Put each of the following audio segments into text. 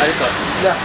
Arito. Ya.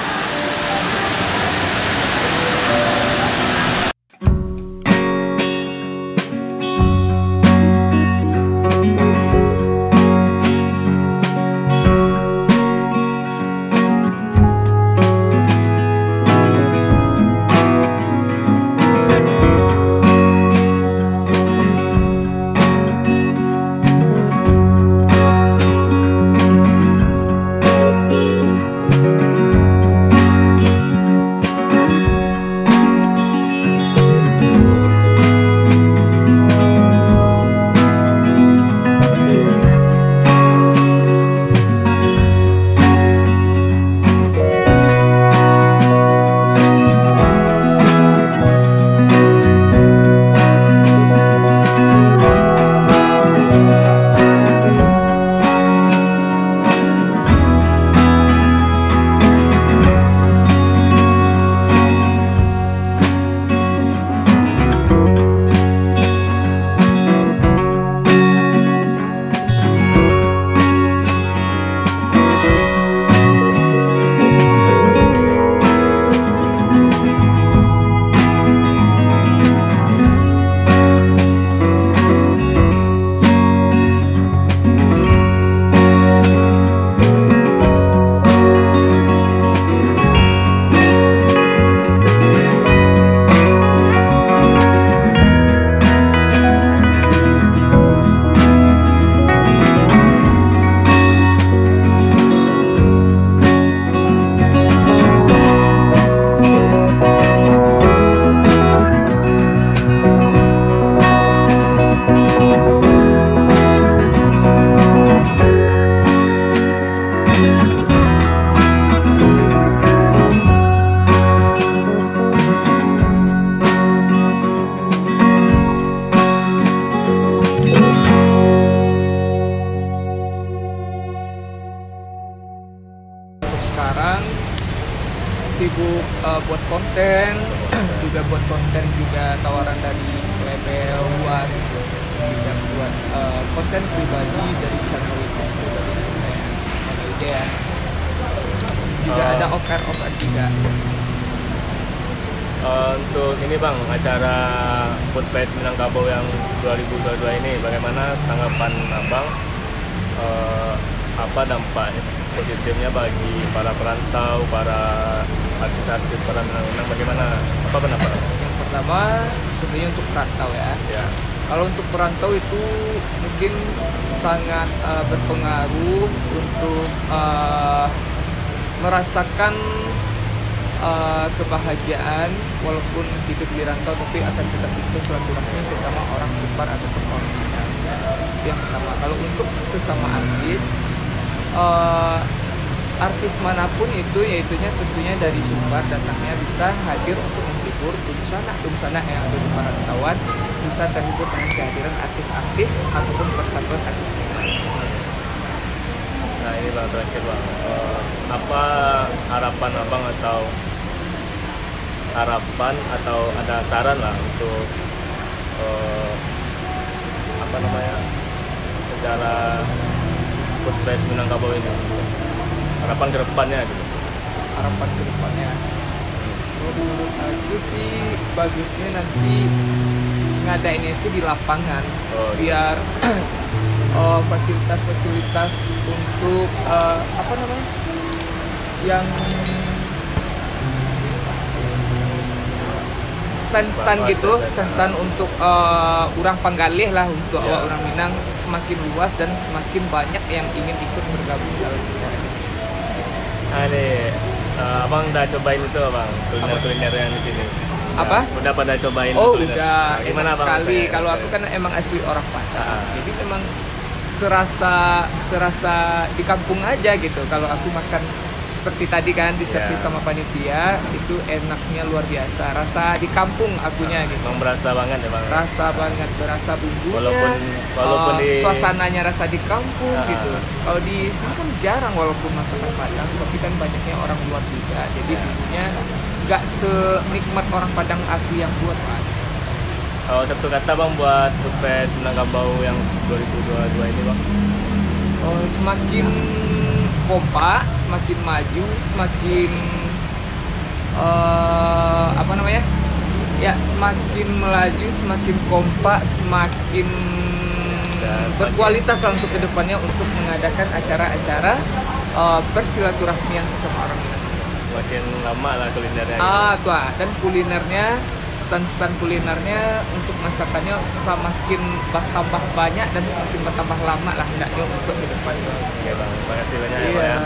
Sekarang sibuk buat konten, juga buat konten juga tawaran dari label luar, juga buat konten pribadi dari channel YouTube pribadi saya, ya. Juga ada offer juga. Untuk ini Bang, acara Foodfest Minangkabau yang 2022 ini, bagaimana tanggapan Abang? Apa dampak positifnya bagi para perantau, para artis-artis, para menang-menang, bagaimana? Apa pendapat? Yang pertama tentunya untuk perantau ya. Kalau untuk perantau itu mungkin sangat berpengaruh untuk merasakan kebahagiaan walaupun hidup di rantau, tapi akan tetap bisa silaturahmi sesama orang Sumbar ataupun orang Minang. Yang pertama, kalau untuk sesama artis manapun itu, yaitunya tentunya dari Sumbar datangnya bisa hadir untuk menghibur dumsana yang ada di perantauan, bisa terhibur dengan kehadiran artis-artis ataupun persatuan artis Minang. Nah ini Bang, terakhir Bang, apa harapan Abang atau ada saran lah untuk acara Foodfest Minangkabau ini, harapan ke depannya gitu. Harapan ke depannya, menurut aku sih bagusnya nanti ngadainnya itu di lapangan, biar fasilitas-fasilitas untuk yang stand gitu, stand untuk orang panggalih lah, untuk orang Minang semakin luas dan semakin banyak yang ingin ikut bergabung dalam acara ini. Nah ini Abang udah cobain itu Abang, kuliner yang di sini. Apa? Udah pada cobain? Oh kuliner. udah, Gimana enak sekali. Kalau aku kan emang asli orang Padang, jadi memang serasa di kampung aja gitu. Kalau aku makan seperti tadi kan diservis sama panitia, itu enaknya luar biasa, rasa di kampung akunya gitu. Emang berasa banget ya Bang? Rasa banget, berasa bumbunya, walaupun suasananya rasa di kampung gitu. Kalau di sini kan jarang walaupun masakan Padang, tapi kan banyaknya orang luar juga, jadi bumbunya nggak senikmat orang Padang asli yang buat Pak. Kalau satu kata Bang buat Foodfest Minangkabau yang 2022 ini Bang? Semakin kompak, semakin maju, semakin apa namanya? Ya, semakin melaju, semakin kompak, semakin berkualitas lah untuk kedepannya untuk mengadakan acara-acara persilaturahmian sesama orang Minang. Semakin lama lah kulinernya. Tuh, dan kulinernya, stand-stand kulinernya untuk masakannya semakin bertambah banyak dan semakin bertambah lama lah hendaknya untuk kedepannya. Oke bang, terima kasih banyak ya Iya. Pak ya.